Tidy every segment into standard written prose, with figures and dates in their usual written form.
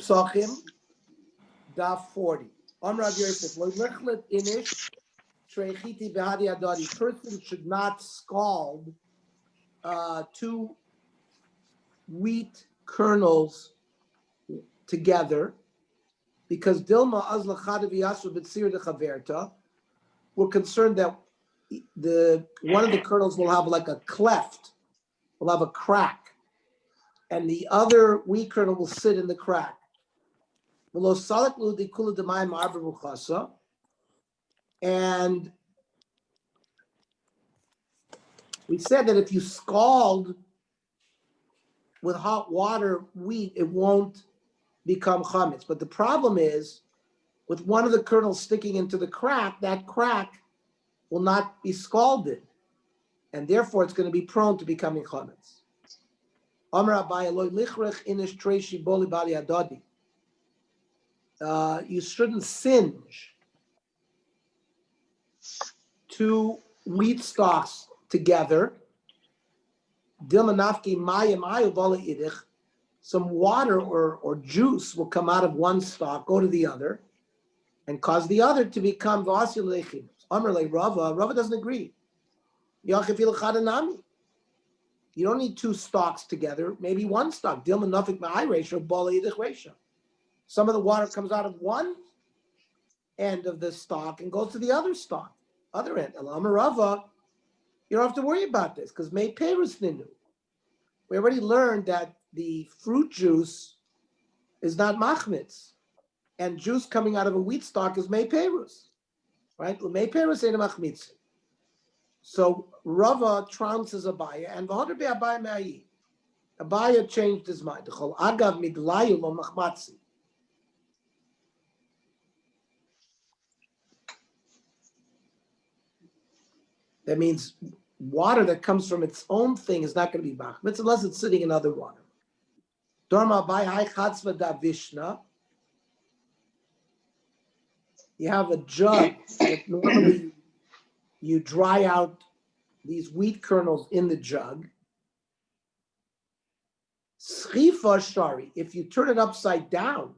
Pesachim Daf 40. Rav Yosef, lo lichlet inish shreichiti behadi adadi. Person should not scald two wheat kernels together, because Dilma azla chadav yasu b'tzir dechaverta. We're concerned that the one of the kernels will have like a cleft, will have a crack, and the other wheat kernel will sit in the crack. And we said that if you scald with hot water wheat, it won't become chametz. But the problem is, with one of the kernels sticking into the crack, that crack will not be scalded, and therefore it's going to be prone to becoming chametz. You shouldn't singe two wheat stalks together. Some water or juice will come out of one stalk, go to the other, and cause the other to become vasil. Rava doesn't agree. You don't need two stalks together, maybe one stalk. Some of the water comes out of one end of the stalk and goes to the other stalk, other end. Rava, you don't have to worry about this because may perus ninu. We already learned that the fruit juice is not machmitz, and juice coming out of a wheat stalk is may perus, right? May perus ain't a machmitz. So Rava trounces Abaya, and v'hodr be Abaya me'ayi. Abaya changed his mind. Agav miglayu lo machmatzi. That means water that comes from its own thing is not going to be machmitz unless it's sitting in other water. Dorma Abaya hai chatzva da vishna. You have a jug that normally you dry out these wheat kernels in the jug. Schifa shari, if you turn it upside down,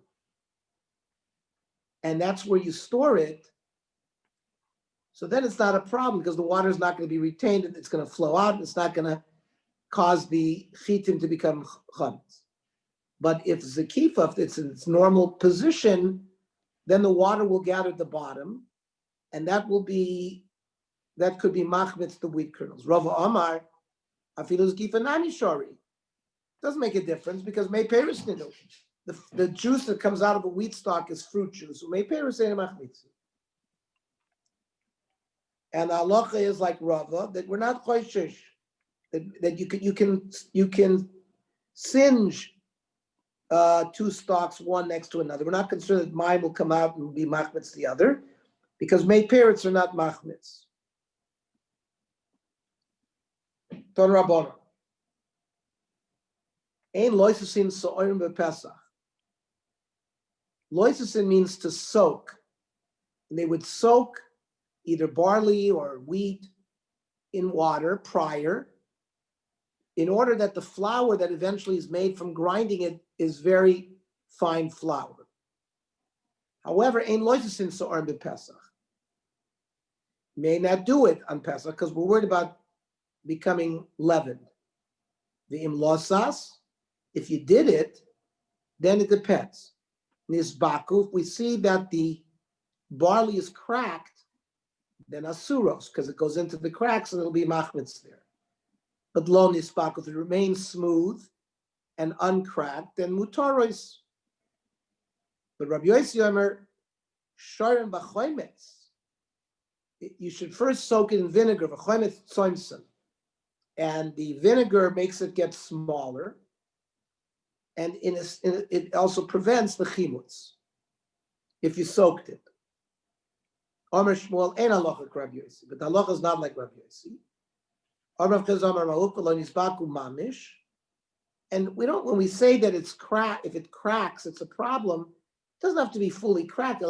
and that's where you store it, so then it's not a problem because the water is not going to be retained and it's going to flow out and it's not going to cause the chitim to become chametz. But if zekifa, if it's in its normal position, then the water will gather at the bottom, and that could be machmitz the wheat kernels. Rava Amar, afilu zekifa nani shari. Doesn't make a difference because may peris ninu. The juice that comes out of a wheat stalk is fruit juice. So may peris ain't machmitz. And the halacha is like Rava that we're not choishish, that you can singe two stalks one next to another. We're not concerned that mine will come out and be machmitz the other, because may parrots are not machmitz. Ton Rabbanon. Ein loisusin so'orim bePesach. Loisusin means to soak. And they would soak either barley or wheat in water prior, in order that the flour that eventually is made from grinding it is very fine flour. However, ein loisusin so'orim bePesach. May not do it on Pesach because we're worried about becoming leavened. The imlosas, if you did it, then it depends. Nisbaku, if we see that the barley is cracked, then asuros, because it goes into the cracks and it'll be machmitz there. But lo nisbaku, if it remains smooth and uncracked, then mutaros. But Rabbi Yossi Omer, shoren b'chometz, you should first soak it in vinegar, v'chometz tzoimson, and the vinegar makes it get smaller, and it also prevents the chimutz if you soaked it. Omer Shmuel ain't halacha Rabbi Yossi, but the halacha is not like Rabbi Yossi. Omer Chaz Omer Ma'uk lo nisbaku mamish, and we don't, when we say that it's crack, if it cracks, it's a problem. It doesn't have to be fully cracked.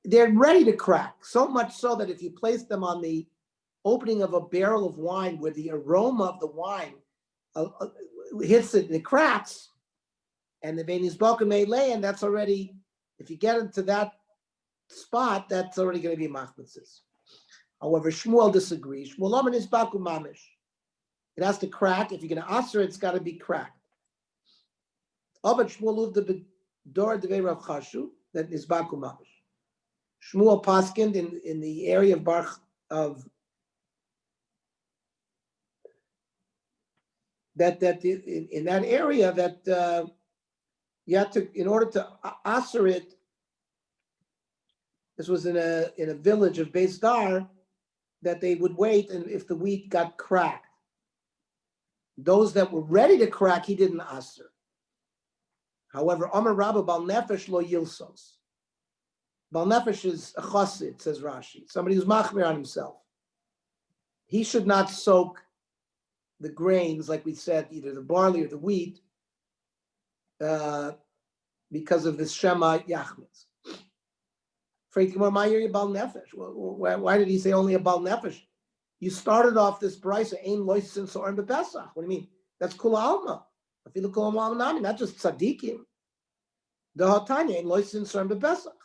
They're ready to crack, so much so that if you place them on the opening of a barrel of wine where the aroma of the wine hits it and it cracks, And the Bein Yisbaku Meilei, and that's already, if you get into that spot, that's already going to be machmitzis. However, Shmuel disagrees. Shmuel Omer Yisbaku Mamish. It has to crack. If you're going to answer it, it's got to be cracked. But Shmuel uved the Dor Devei Rav Chashu, that Yisbaku Mamish. Shmuel paskind in the area of that in that area that you had to, in order to answer it. This was in a village of Beis Dar, that they would wait, and if the wheat got cracked, those that were ready to crack, he didn't answer. However, Amar Rabba Bal Nefesh lo yilsos. Bal Nefesh is a chassid, says Rashi, somebody who's machmir on himself. He should not soak the grains, like we said, either the barley or the wheat, because of this Shema Yachmitz. Why did he say only a Bal Nefesh? You started off this price of Ein Loisin Soren Bepesach. What do you mean? That's Kula Alma. Not just Tzadikim. The Hatanya Ein Loisin Soren Bepesach.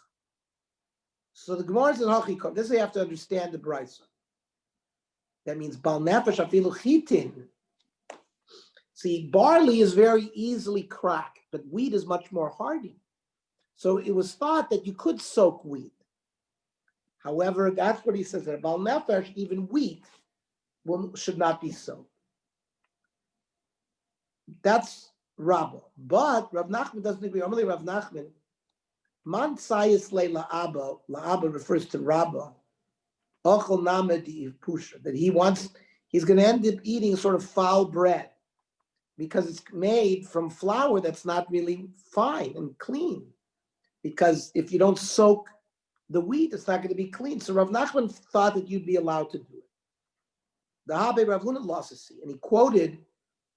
So the Gemara is in Hachikom. This you have to understand the Brisa. That means Bal Nefesh Afilu Chitin. See, barley is very easily cracked, but wheat is much more hardy. So it was thought that you could soak wheat. However, that's what he says, that Bal Nefesh, even wheat, should not be soaked. That's Rabbah. But Rav Nachman doesn't agree. Normally Rav Nachman, Man Tzayis Le La'aba, La'aba refers to Rabbah, Ochel Namedi Pusha, that he's going to end up eating sort of foul bread because it's made from flour that's not really fine and clean. Because if you don't soak the wheat, it's not going to be clean. So Rav Nachman thought that you'd be allowed to do it. The Habe Rav Huna lost a sea, and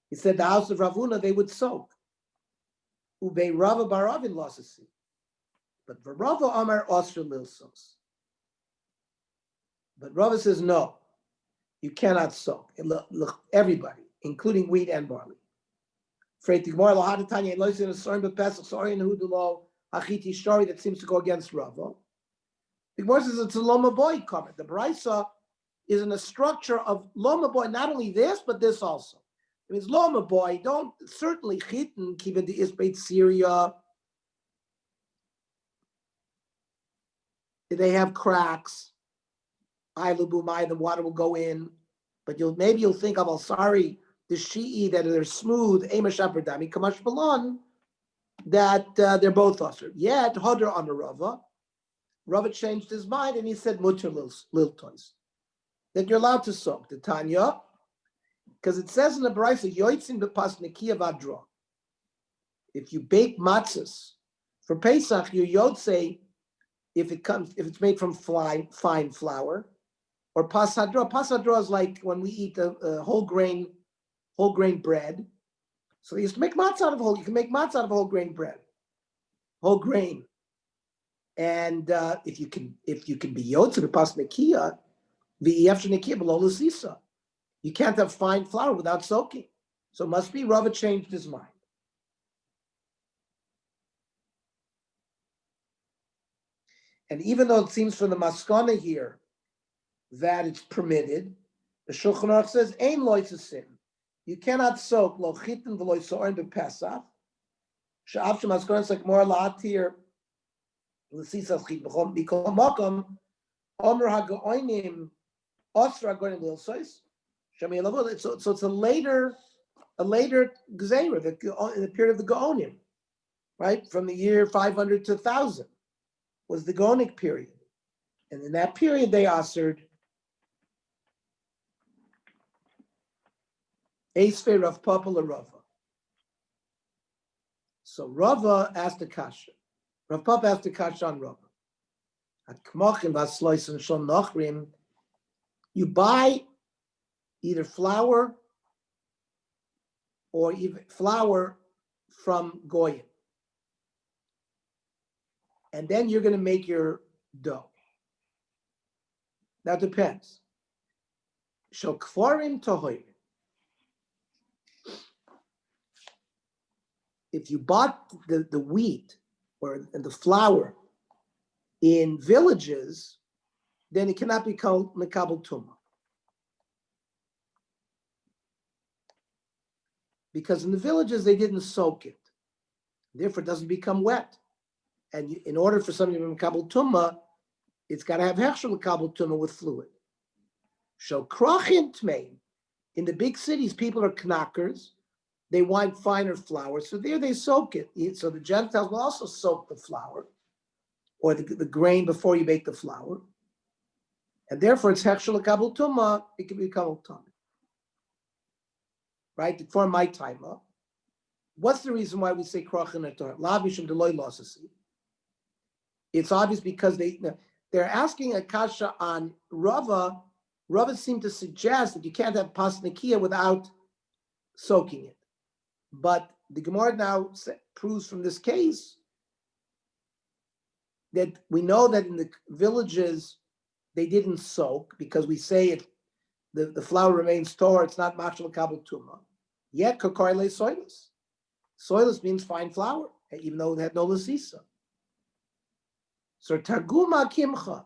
he said the house of Rav Huna they would soak. Ube Rava Baravin lost a sea. But Rava Amar Osher Lilsos. But Rava says no, you cannot soak. And look, everybody, including wheat and barley. That seems to go against Rava. The Gemara says it's a Loma Boy comment. The Brisa is in a structure of Loma Boy, not only this, but this also. It means Loma Boy, don't certainly chitin, keep it the Isbeit Syria. They have cracks. The water will go in. But maybe you'll think of sorry, the Shi'i that they're smooth, Amish Aperdami, Kamash Balon, that they're both usher. Yet, Hodr on the Rava. Rava changed his mind and he said, Mutter lil toys. That you're allowed to soak. The Tanya, because it says in the Brisa, Yoitzin bepas nekiya vadra. If you bake matzahs for Pesach, you yotze if it's made from fine flour, or pas hadra. Pas hadra is like when we eat whole grain bread. So they used to make matzah out of you can make matzah out of whole grain bread, whole grain. And if you can be yotze bepas nekiya, v'yefshe nekiya below l'sisa. You can't have fine flour without soaking. So it must be Rava changed his mind. And even though it seems from the Maskana here that it's permitted, the Shulchan Aruch says, Ein loisasin. You cannot soak lo chitin v'lo soren b'Pesach. She'af she'maskana is like more la'atir l'sisas chit b'chom mikol makom omer ha'go'onim osra ha'go'onim l'ilsois. So it's a later Gzeira, in the period of the Gaonim, right? From the year 500 to 1000 was the Gaonic period. And in that period, they assered Eisvei Rav Papa Rava. So Rava asked the Kasha. Rav Papa asked the Kasha on Rava. At Kmachim Vaslois and Shon Nochrim, you buy either flour or even flour from Goyim. And then you're going to make your dough. That depends. Shel kfarim tohoyim. if you bought the wheat or the flour in villages, then it cannot be called mekabel tumah. Because in the villages, they didn't soak it. Therefore, it doesn't become wet. And in order for something to be mekabel tumah, it's got to have hechsher mekabel tumah with fluid. So krachin tmein. In the big cities, people are knackers. They want finer flour. So there they soak it. So the Gentiles will also soak the flour or the grain before you bake the flour. And therefore, it's hechsher mekabel tumah. It can become tumah. Right? For my time up. What's the reason why we say krachin at Torah? Lavishim deloy losasi. It's obvious because they're asking a kasha on Rava. Rava seemed to suggest that you can't have pas nekiah without soaking it. But the Gemara now proves from this case that we know that in the villages they didn't soak because we say it. The flour remains torah. It's not machal kabel tuma. Yet kakarle soilus. Soilus means fine flour, even though it had no lasisa. So targuma kimcha.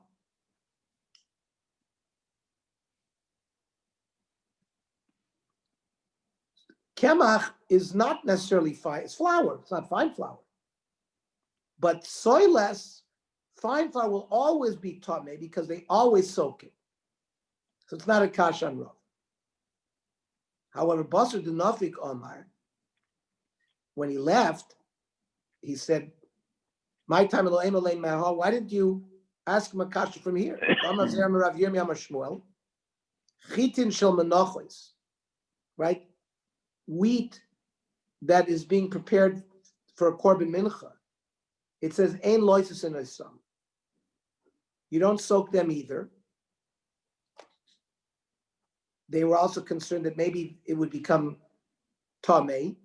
Kemach is not necessarily fine. It's flour. It's not fine flour. But soilus, fine flour will always be tameh because they always soak it. So it's not a kasha on Rav. However, Basar Dinafik Omar, when he left, he said, "My time, why didn't you ask him a kasha from here?" Right? Wheat that is being prepared for a korban mincha. It says, "Ein loisus in osam." You don't soak them either. They were also concerned that maybe it would become tamei.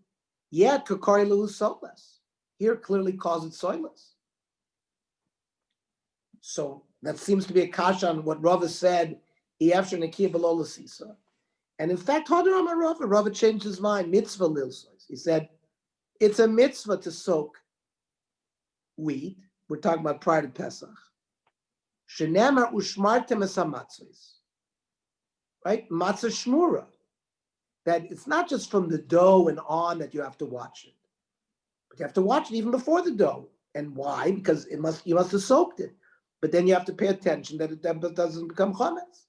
Yet kakari lehu solas. Here clearly calls it soilus. So that seems to be a kasha on what Rava said. After nekiah below l'sisa. And in fact, Rava changed his mind. Mitzvah lilsois. He said, it's a mitzvah to soak wheat. We're talking about prior to Pesach. Shenemar ushmartem es hamatzos. Right? Matzah shmura. That it's not just from the dough and on that you have to watch it. But you have to watch it even before the dough. And why? Because you must have soaked it. But then you have to pay attention that it doesn't become chametz.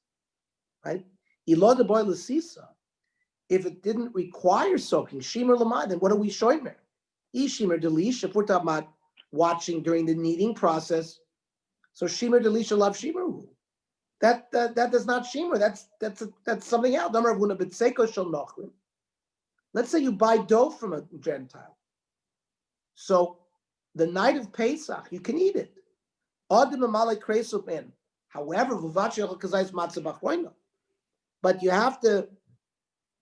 Right? Ilo de boy l'sisa. If it didn't require soaking, shimer l'mai, then what are we showing there? Shimer delish, if we're talking about watching during the kneading process, so shimer delish love shimer. That does not shimer. That's something else. Let's say you buy dough from a Gentile. So the night of Pesach, you can eat it. However, but you have to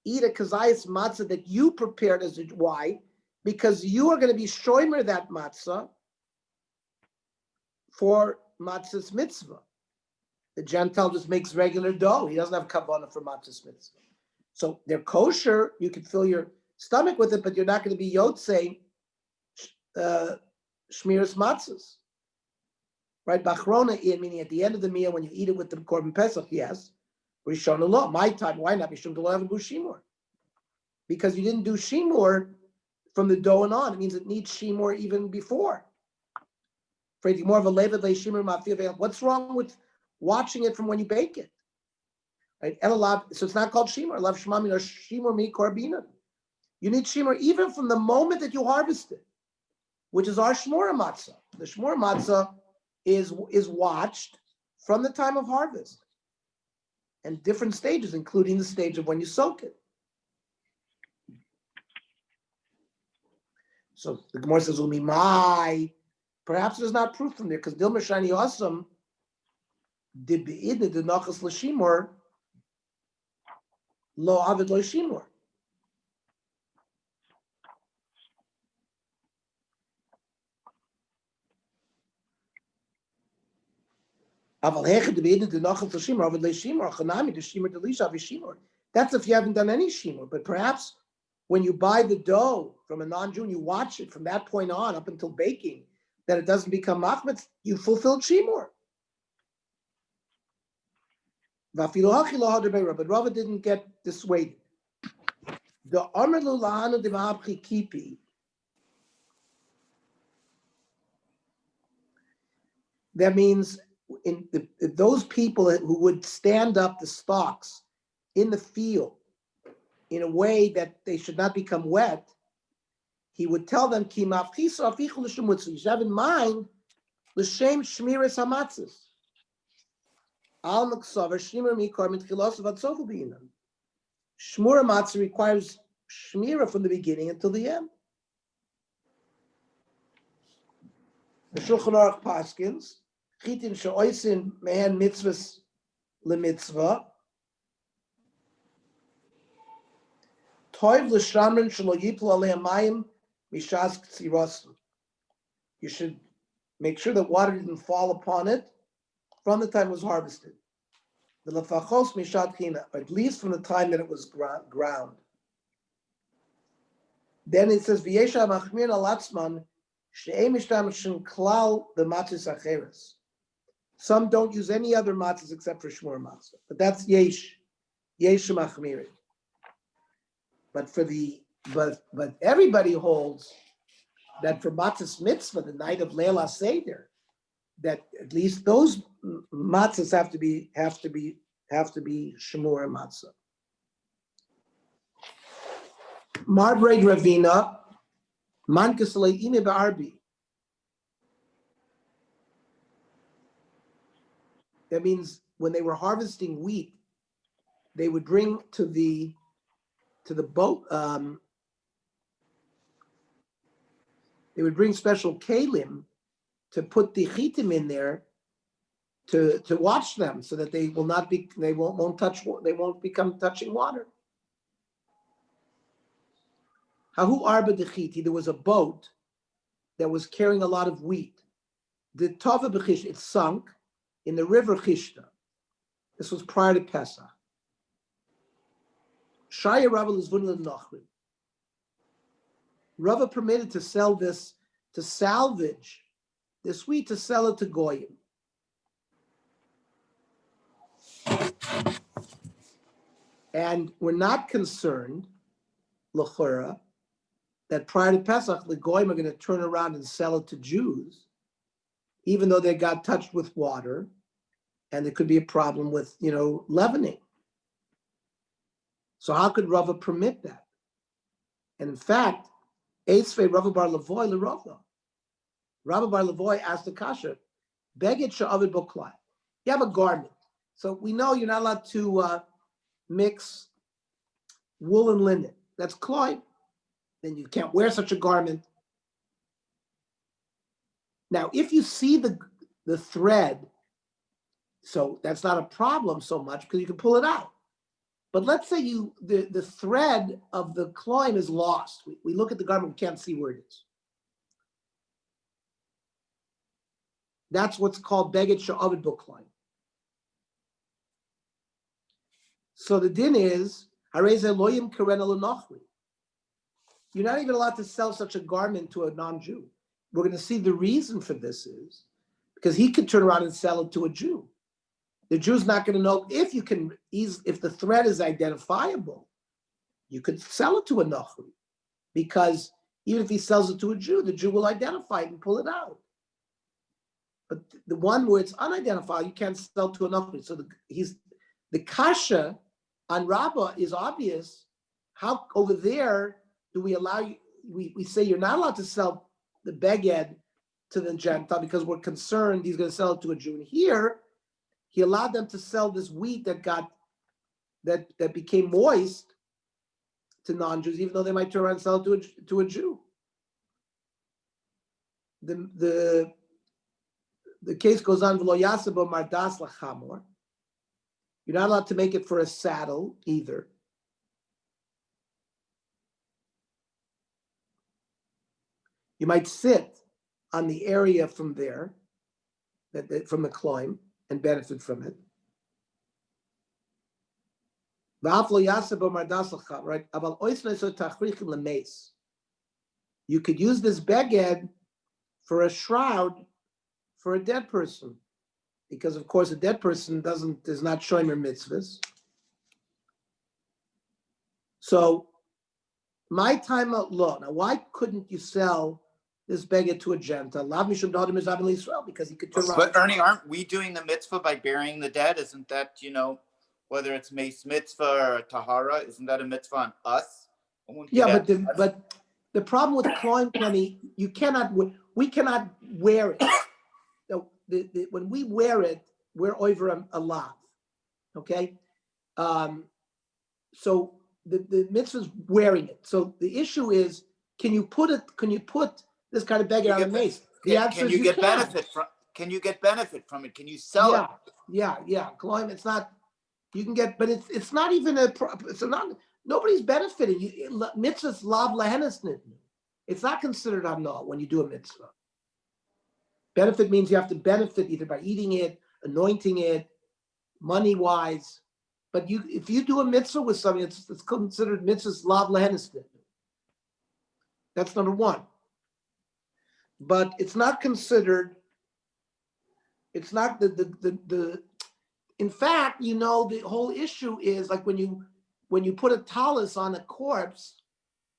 eat a kazayas matzah that you prepared as a why? Because you are going to be shomer that matzah for matzah's mitzvah. The Gentile just makes regular dough. He doesn't have kavanah for matzah's mitzvah. So they're kosher. You can fill your stomach with it, but you're not going to be yotzei shmiras matzahs. Right? Bachrona, meaning at the end of the meal when you eat it with the korban pesach, yes. Rishon lo, my time, why not? Because you didn't do shimur from the dough and on. It means it needs shimur even before. More of a levad shimur. What's wrong with watching it from when you bake it? Right? So it's not called shimur. Lav shmami or shimur mi korbina. You need shimur even from the moment that you harvest it, which is our shmura matzah. The shmura matzah is watched from the time of harvest. And different stages, including the stage of when you soak it. So the Gemara says, "Umimai." Perhaps there's not proof from there because Dilma Shani Asam did beidna the nachas l'shimur lo avid lo shimur. That's if you haven't done any shimur. But perhaps when you buy the dough from a non-Jew and you watch it from that point on up until baking, that it doesn't become machmetz, you fulfilled shimur. But Rava didn't get dissuaded. The Amrlu lahanu demabchi kipi. That means those people who would stand up the stalks in the field in a way that they should not become wet, he would tell them, Ki mafchisa afichu l'shemutzu. You should have in mind l'shem shmiras hamatzis. Al maksaver shmir mikor mitchilos v'atzofu b'inam. Shmura matzah requires shmira from the beginning until the end. The Shulchan Aruch paskins chitin she'oisin mehen mitzvahs lemitzvah. Toiv l'shamrin shelo yiplu aleim mayim mishas k'tzirasim. You should make sure that water didn't fall upon it from the time it was harvested. The lefachos mishat china, at least from the time that it was ground. Then it says v'yesha machmir alatzman she'ei mishtamshin klal b'matzis acheres. Some don't use any other matzahs except for shmur matzah, but that's yesh machmirin. But everybody holds that for matzahs mitzvah, the night of Leila Seder, that at least those matzahs have to be shmur matzah. Marbrei Ravina, man kasalei ime ba'arbi. That means when they were harvesting wheat, they would bring to the boat. They would bring special kalim to put the chitim in there to watch them, so that they won't become touching water. Hahu arba dechiti. There was a boat that was carrying a lot of wheat. The tova b'chish, it sunk in the river Chishta. This was prior to Pesach. Shaya Rava l'zvun l'nochrim. Rava permitted to sell this, to salvage this wheat, to sell it to goyim. And we're not concerned, l'chora, that prior to Pesach, the goyim are going to turn around and sell it to Jews, even though they got touched with water, and there could be a problem with, leavening. So how could Rava permit that? And in fact, Eitzvei Rava bar Lavoy l'Rava. Rava bar Lavoy asked the kasha, Beged she'avid bo klai. You have a garment. So we know you're not allowed to mix wool and linen. That's klai. Then you can't wear such a garment. Now, if you see the thread, so that's not a problem so much because you can pull it out. But let's say the thread of the cloim is lost. We look at the garment, we can't see where it is. That's what's called beged she'avid bo klai. So the din is, harei ze lo yimkeren l'nochri. You're not even allowed to sell such a garment to a non-Jew. We're going to see the reason for this is because he could turn around and sell it to a Jew. The Jew's not going to know if the thread is identifiable, you could sell it to a Nochri. Because even if he sells it to a Jew, the Jew will identify it and pull it out. But the one where it's unidentified, you can't sell to a Nochri. So the kasha on Rabbah is obvious. How over there do we allow you? We say you're not allowed to sell the beged to the Gentile because we're concerned he's going to sell it to a Jew. And here, he allowed them to sell this wheat that became moist to non-Jews, even though they might turn around and sell it to a Jew. The case goes on, V'lo yaseh bo mardas lachamor. You're not allowed to make it for a saddle either. You might sit on the area from there, from the climb, and benefit from it. Right? You could use this beged for a shroud for a dead person, because of course a dead person is not shomer mitzvahs. So my time out law. Now, why couldn't you sell this beged to a Gentile? Lav mishum dadim is Abel Yisrael, because he could turn around. But Ernie, aren't we doing the mitzvah by burying the dead? Isn't that, whether it's mace mitzvah or tahara, isn't that a mitzvah on us? Yeah, but the problem with Kloim, Kenny, we cannot wear it. So when we wear it, we're over a lav. Okay, so the mitzvah is wearing it. So the issue is, can you put this kind of beggar on a mace? The answer is you can. Can you get benefit from it? Can you sell it? Yeah. Kloim, it's not. You can get, but it's not even nobody's benefiting. Mitzvah's lav lahenesnit. It's not considered anah when you do a mitzvah. Benefit means you have to benefit either by eating it, anointing it, money-wise. But if you do a mitzvah with something, it's considered mitzvah's lav lahenesnit. That's number one. But it's not considered. It's not the. In fact, the whole issue is like when you put a talus on a corpse,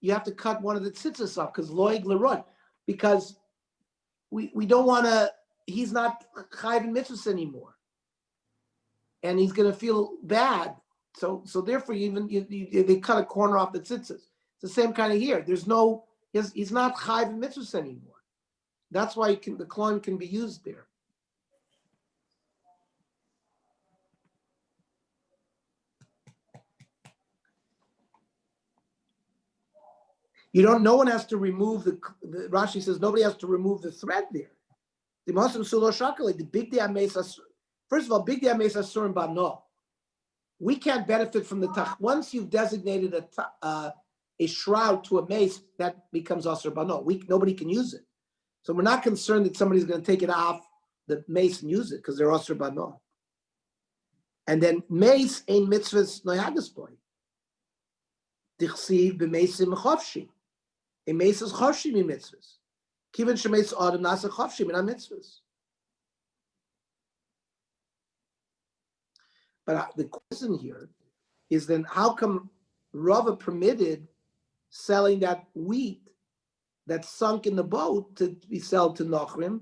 you have to cut one of the tzitzis off because loig lerod, because we don't want to. He's not chayv in mitzvahs anymore, and he's going to feel bad. So therefore, they cut a corner off the tzitzis. It's the same kind of here. He's not chayv in mitzvahs anymore. That's why the kloim can be used there. No one has to remove the Rashi says nobody has to remove the thread there. The Muslim Sulo Shakali, the big diamesa. First of all, big diamesa surim bano. We can't benefit from the tach. Once you've designated a shroud to a mace, that becomes asur bano. Nobody can use it. So we're not concerned that somebody's going to take it off the mace and use it because they're asur bano. And then mace ain't mitzvahs noyagas boy. Dichsiv b'meisim chavshi. A mace is chavshi mi mitzvahs. Kiven shemeis adam nasa chavshi min mitzvahs. But the question here is then how come Rava permitted selling that wheat that's sunk in the boat to be sold to Nochrim?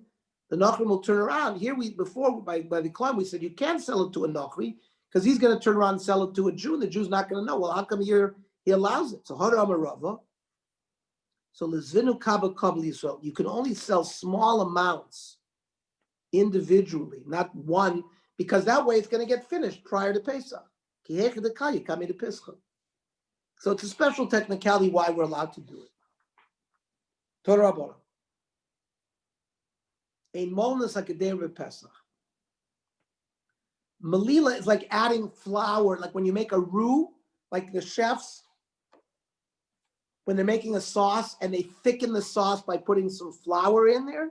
The Nochrim will turn around. Here by the climb we said you can't sell it to a Nochri because he's going to turn around and sell it to a Jew, and the Jew's not going to know. Well, how come here he allows it? So Haram Rava. So Lezvinu Kaba Kabli Yisrael, you can only sell small amounts individually, not one, because that way it's going to get finished prior to Pesach. So it's a special technicality why we're allowed to do it. Torah Rabbanan. Ein molnas hakeder Pesach. Melila is like adding flour, like when you make a roux, like the chefs, when they're making a sauce and they thicken the sauce by putting some flour in there.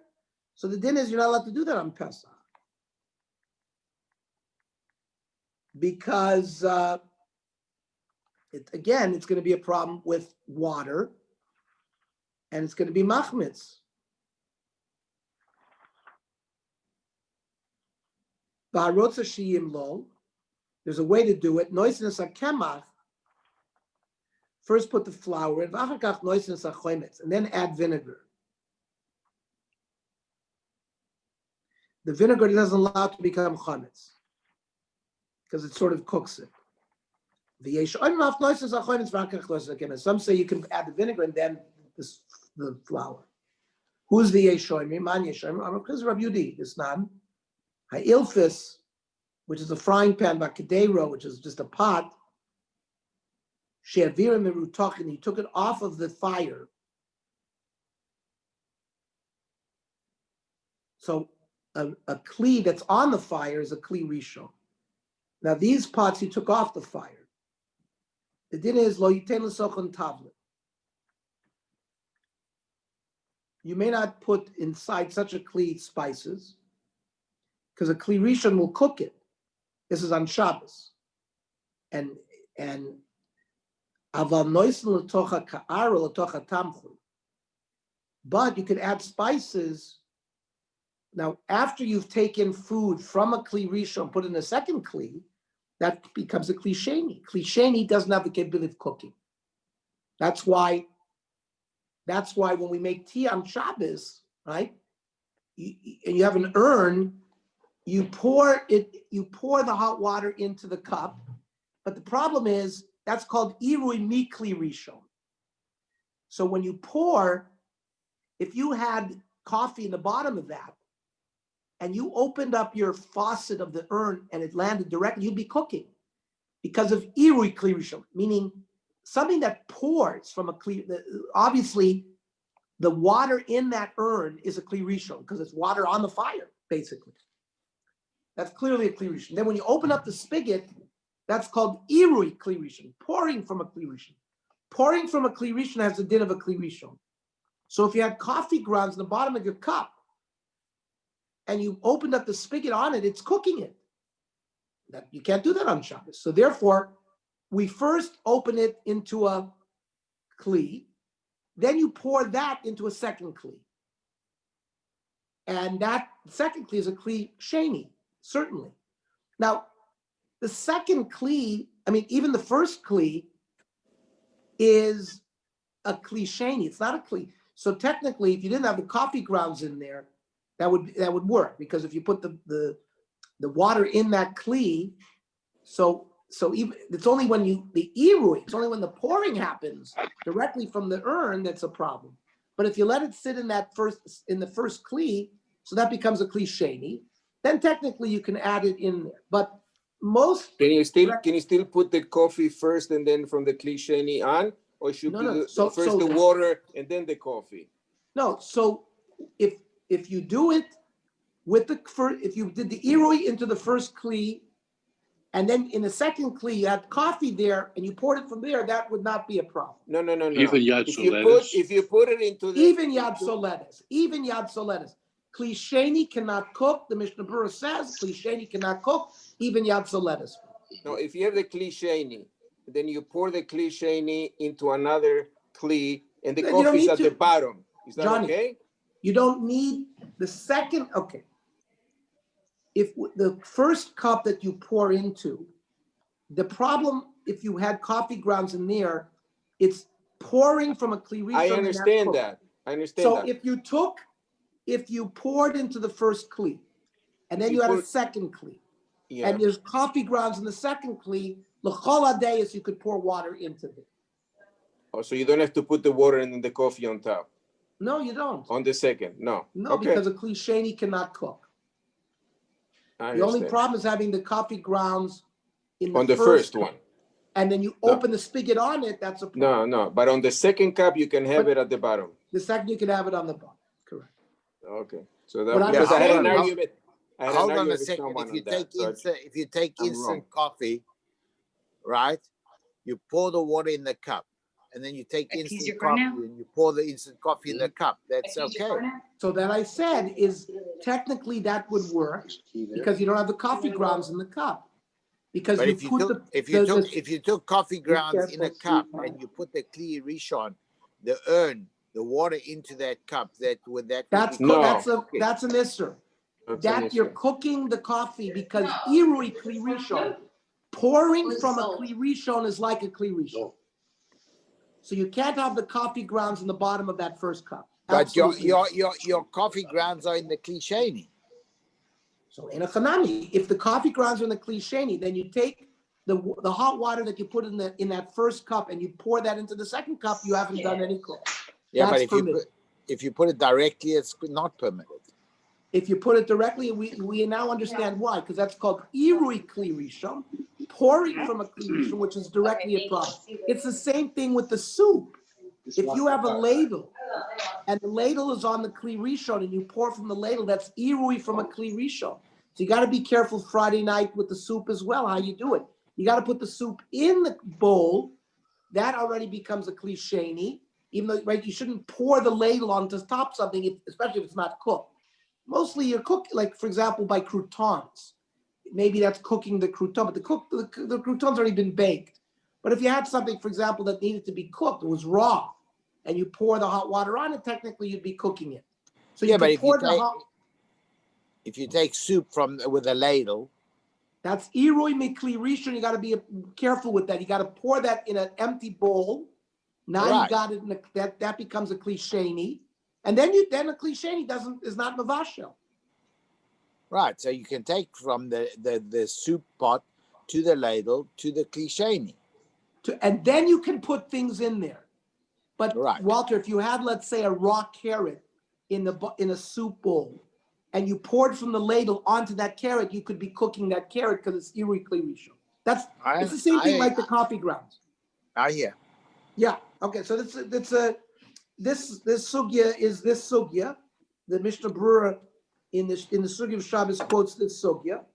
So the din is you're not allowed to do that on Pesach. Because, it's going to be a problem with water and it's going to be machmitz. There's a way to do it. First put the flour in, and then add vinegar. The vinegar doesn't allow it to become chametz because it sort of cooks it. Some say you can add the vinegar and then the flour. Who's the yeshoyim? Man yeshoyim. Because Rabbi Yudi, this nan. Ha'ilfis, which is a frying pan, ba'kedero, which is just a pot. She'avirim merutachin, he took it off of the fire. So a kli that's on the fire is a kli rishon. Now these pots he took off the fire. The din is lo yiten l'sochon tavlet. You may not put inside such a kli spices, because a kli rishon will cook it. This is on Shabbos, and And aval noisen letocha ka'ara letocha tamchu. But you could add spices. Now, after you've taken food from a kli rishon, put in a second kli, that becomes a kli sheni. Kli sheni doesn't have the capability of cooking. That's why when we make tea on Shabbos, right? And you have an urn, you pour the hot water into the cup, but the problem is that's called irui mikli rishon. So when you pour, if you had coffee in the bottom of that, and you opened up your faucet of the urn and it landed directly, you'd be cooking because of irui kli rishon, meaning something that pours from a kli. Obviously, the water in that urn is a kli rishon because it's water on the fire, basically. That's clearly a kli rishon. Then when you open up the spigot, that's called irui kli rishon, pouring from a kli rishon. Pouring from a kli rishon has the din of a kli rishon. So if you had coffee grounds in the bottom of your cup and you opened up the spigot on it, it's cooking it. You can't do that on Shabbos. So therefore, we first open it into a kli, then you pour that into a second kli. And that second kli is a kli sheni, certainly. Now, the second kli, even the first kli is a kli sheni. It's not a kli. So technically, if you didn't have the coffee grounds in there, that would work, because if you put the water in that kli, so even it's only when it's only when the pouring happens directly from the urn that's a problem. But if you let it sit in the first kli, so that becomes a kli sheni, then technically you can add it in there. But most can you still put the coffee first and then from the kli sheni on, or should first the water and then the coffee? No. So if you do it with if you did the irui into the first kli, and then in the second kli you had coffee there and you poured it from there, that would not be a problem. No. Even yad soledes. If you put it into the even yad soledes. Kli sheni cannot cook. The Mishnah Berurah says kli sheni cannot cook. Even yad soledes. No, if you have the kli sheni, then you pour the kli sheni into another kli, and the coffee is at the bottom. Is that Johnny, okay? You don't need the second. Okay. If the first cup that you pour into, the problem, if you had coffee grounds in there, it's pouring from a kli rishon. I understand that. So if you poured into the first kli, and then you had a second kli, and there's coffee grounds in the second kli, l'chol hadayis, you could pour water into it. Oh, so you don't have to put the water and the coffee on top? No, you don't. On the second? No. No, okay. Because a kli sheni cannot cook. The only problem is having the coffee grounds on the first one. And then you open the spigot on it, that's a problem. No. But on the second cup, you can have it at the bottom. The second, you can have it on the bottom. Correct. Okay. So that because I had an argument. Hold on a second. If you take instant coffee, right? You pour the water in the cup, and then you take instant coffee and you pour the instant coffee in the cup. That's okay. So that I said is technically that would work because you don't have the coffee grounds in the cup. Because if you took coffee grounds in a cup and you put the kli rishon, the urn, the water into that cup, that's an issur. That you're cooking the coffee because irui kli rishon, pouring from a kli rishon is like a kli rishon. So you can't have the coffee grounds in the bottom of that first cup. But your coffee grounds are in the kli sheni. So in a chanami, if the coffee grounds are in the kli sheni, then you take the hot water that you put in that first cup and you pour that into the second cup, you haven't done any cook. Yeah, but if you put it directly, it's not permitted. If you put it directly, we now understand why, because that's called irui kli rishon, pouring from a kli rishon, which is directly a problem. It's the same thing with the soup. If you have a ladle and the ladle is on the kli rishon and you pour from the ladle, that's irui from a kli rishon. So you got to be careful Friday night with the soup as well, how you do it. You got to put the soup in the bowl. That already becomes a kli sheni, even though, you shouldn't pour the ladle on to top something, especially if it's not cooked. Mostly you're cooking, like, for example, by croutons. Maybe that's cooking the crouton, but the croutons already been baked. But if you had something, for example, that needed to be cooked, it was raw, and you pour the hot water on it, technically you'd be cooking it. So you but if you take soup with a ladle, that's irui mikli rishon. You got to be careful with that. You got to pour that in an empty bowl. Now you got it that becomes a klisheni, and then a klisheni is not mavashel. Right. So you can take from the soup pot to the ladle to the klisheni. And then you can put things in there. But Walter, if you had, let's say, a raw carrot in a soup bowl, and you poured from the ladle onto that carrot, you could be cooking that carrot because it's irui kli rishon. It's the same thing like the coffee grounds. I hear. Yeah. Okay. So this sugya is this sugya. The Mishnah Berurah in the sugya of Shabbos quotes this sugya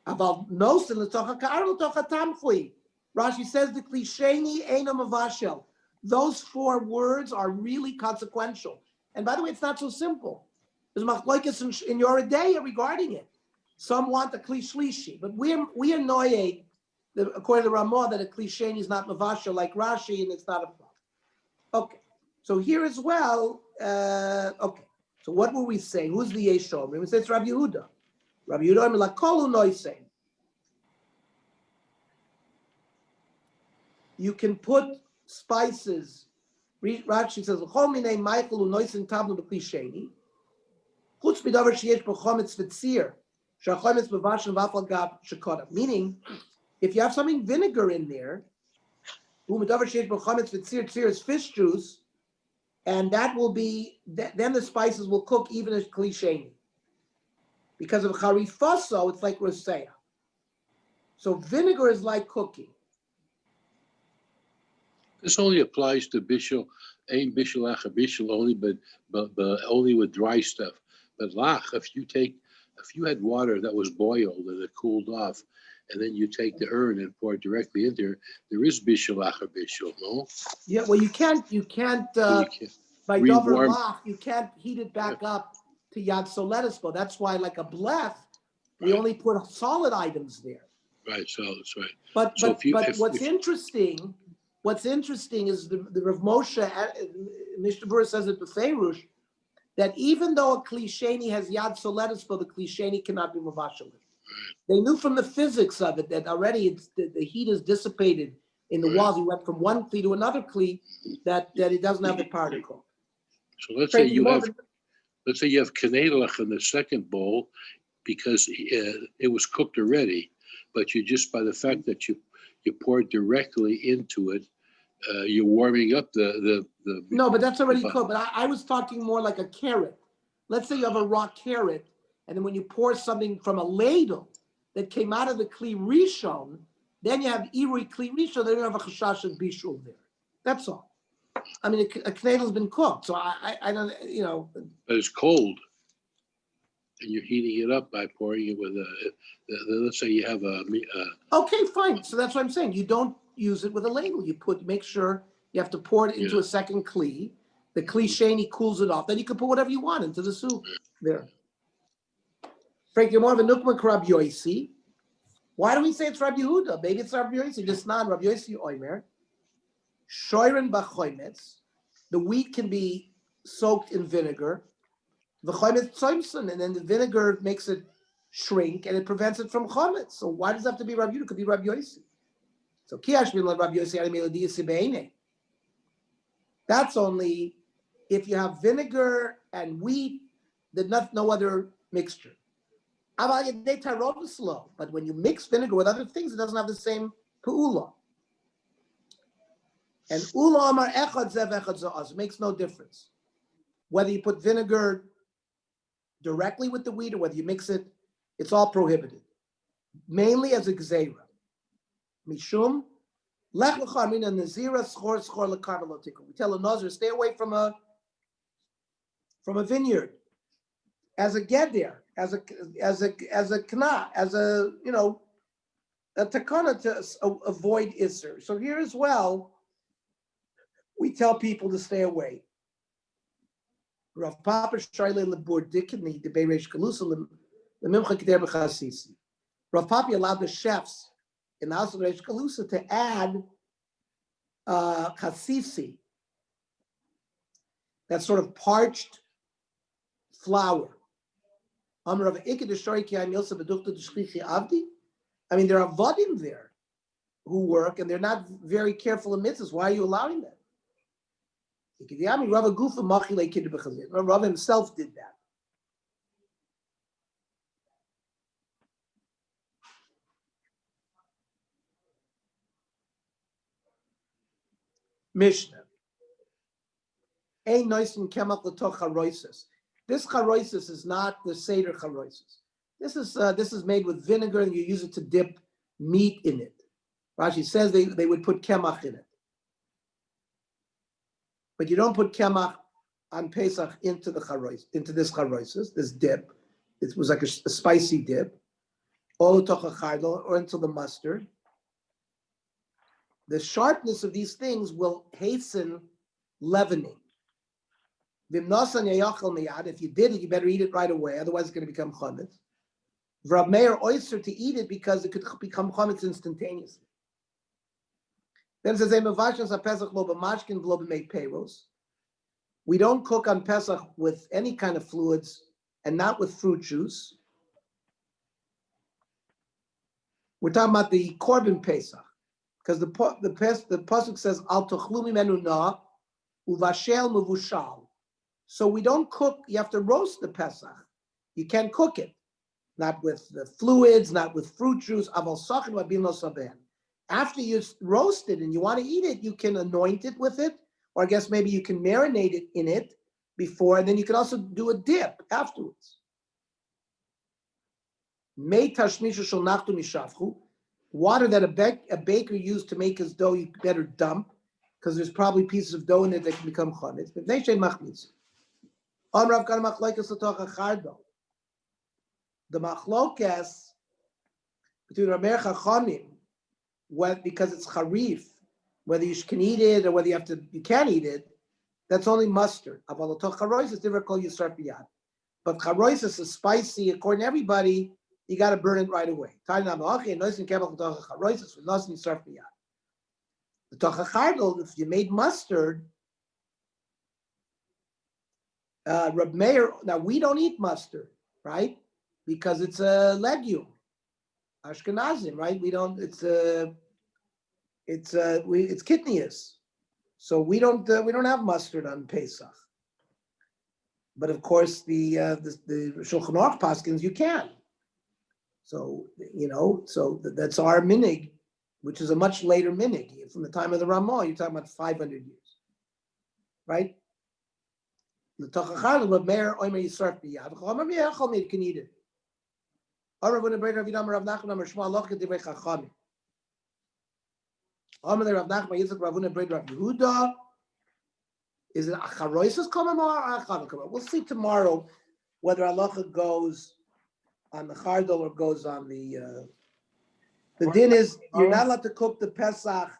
about nosin l'tocha ka'ar l'tocha tamchui. Rashi says the klisheni eina mavashel. Those 4 words are really consequential. And by the way, it's not so simple. There's machlokes in your day regarding it. Some want a kli shlishi, but we annoy according to Ramah that a klisheni is not mavashel like Rashi, and it's not a problem. Okay, so here as well. Okay, so what were we saying? Who's the Yeshom? We say it's Rabbi Yehuda. Rabbi Yehuda milakolu noisei. You can put spices. Rashi says l'chol minei meichel u'noisen tablu b'klisheni. Chutz midavar sheyesh b'chometz v'tzir shachometz b'vashin v'afal gab shekodav. Meaning, if you have something vinegar in there, u'midavar sheyesh b'chometz v'tzir, tzir is fish juice, and that will be then the spices will cook even as klisheni. Because of charifaso, it's like roseya. So vinegar is like cooking. This only applies to bishul, ain bishul acha bishul only, but only with dry stuff. But lach, if you had water that was boiled and it cooled off, and then you take the urn and pour it directly in there is bishul acha bishul, no? Yeah, well, you can't by dover lach, you can't heat it back up to yad soletispo. That's why, like a blech, we only put solid items there. Right, so that's right. But what's interesting is the Rav Moshe, Mishnah Berurah says it b'feirush, that even though a klisheni has yad soletispo, the klisheni cannot be mavashel. They knew from the physics of it that already the heat is dissipated in the walls. We went from one kli to another kli that it doesn't have the particle. So let's say you have knedlach in the second bowl because it was cooked already, but you just by the fact that you pour directly into it, you're warming up the. No, but that's already cooked. But I was talking more like a carrot. Let's say you have a raw carrot, and then when you pour something from a ladle that came out of the kli rishon, then you have irui kli rishon. Then you have a chashash of bishul there. That's all. I mean, a knedl's been cooked, so I don't, But it's cold, and you're heating it up by pouring it with let's say you have a. Okay, fine. So that's what I'm saying. You don't use it with a ladle. Make sure you have to pour it into a second kli. The kli sheni cools it off. Then you can put whatever you want into the soup there. Frank, you're more of a nukma Rabbi Yosi. Why do we say it's Rabbi Yehuda? Maybe it's Rabbi Yosi. Just not Rabbi Yosi Oimer. Shoyren b'chometz. The wheat can be soaked in vinegar. V'chometz tzoimson, and then the vinegar makes it shrink and it prevents it from chometz. So why does it have to be Rabbi Yehuda? It could be Rabbi Yosi. So kiyash bin Rabbi Yosi. That's only if you have vinegar and wheat. There's no other mixture. But when you mix vinegar with other things, it doesn't have the same pu'ula. And ula amar echad zev echad za'az. It makes no difference. Whether you put vinegar directly with the wheat or whether you mix it, it's all prohibited. Mainly as a gzeira. Mishum, lech l'cha mina nazira schor l'karva lo tikun. We tell a nazir, stay away from a vineyard. As a geder, as a kana, as a takana to avoid isser. So here as well, we tell people to stay away. Rav Papa Shayle lebur dikni de beiresh kalusa lemimcha keder b'chasisi. Rav Papa allowed the chefs in the house of Reish Kalusa to add chasisi, that sort of parched flour. I mean, there are avodim there who work, and they're not very careful in mitzvahs. Why are you allowing that? Rav himself did that. Mishnah. Ein noisin kemak l'toch charoises. This charoises is not the Seder charoises. This is made with vinegar, and you use it to dip meat in it. Rashi says they would put kemach in it. But you don't put kemach on Pesach into this charoises, this dip. It was like a spicy dip. Or into the mustard. The sharpness of these things will hasten leavening. If you did it, you better eat it right away, otherwise it's going to become chametz. Rav Meir oyster to eat it because it could become chametz instantaneously. Then it says, we don't cook on Pesach with any kind of fluids and not with fruit juice. We're talking about the Korban Pesach, because the pasuk says al tochlu mimenu na uvashel mevushal. So we don't cook. You have to roast the Pesach. You can't cook it, not with the fluids, not with fruit juice. Aval sachin v'abim lo saben. After you roast it and you want to eat it, you can anoint it with it, or I guess maybe you can marinate it in it before, and then you can also do a dip afterwards. Water that a baker used to make his dough, you better dump, because there's probably pieces of dough in it that can become chametz. But they say machmitz. The machlokas between Rameir Chachamim, because it's charif, whether you can eat it or whether you can't eat it, that's only mustard. But charois is spicy. According to everybody, you got to burn it right away. The tochachardel, if you made mustard, Reb Meir, now we don't eat mustard, right? Because it's a legume. Ashkenazim, right? We don't. It's kitnius, so we don't have mustard on Pesach. But of course, the Shulchan Aruch paskins you can. So that's our minig, which is a much later minig from the time of the Ramah. You're talking about 500 years, right? The tochachar Reb Meir oimer yisraf biyad. Chachamim yechol can eat it. Rav Nachman Shmuel Loch Divrei Chachamim. Rav Nachman Yitzchak Ravuna Bred Rav Yehuda. Is it a charoises kamam or a chava kamam? We'll see tomorrow whether halacha goes on the chardol or goes on the. The din is you're not allowed to cook the Pesach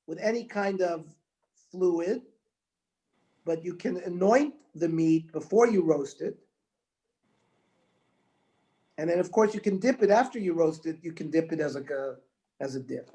with any kind of fluid, but you can anoint the meat before you roast it. And then, of course, you can dip it after you roast it. You can dip it as a dip.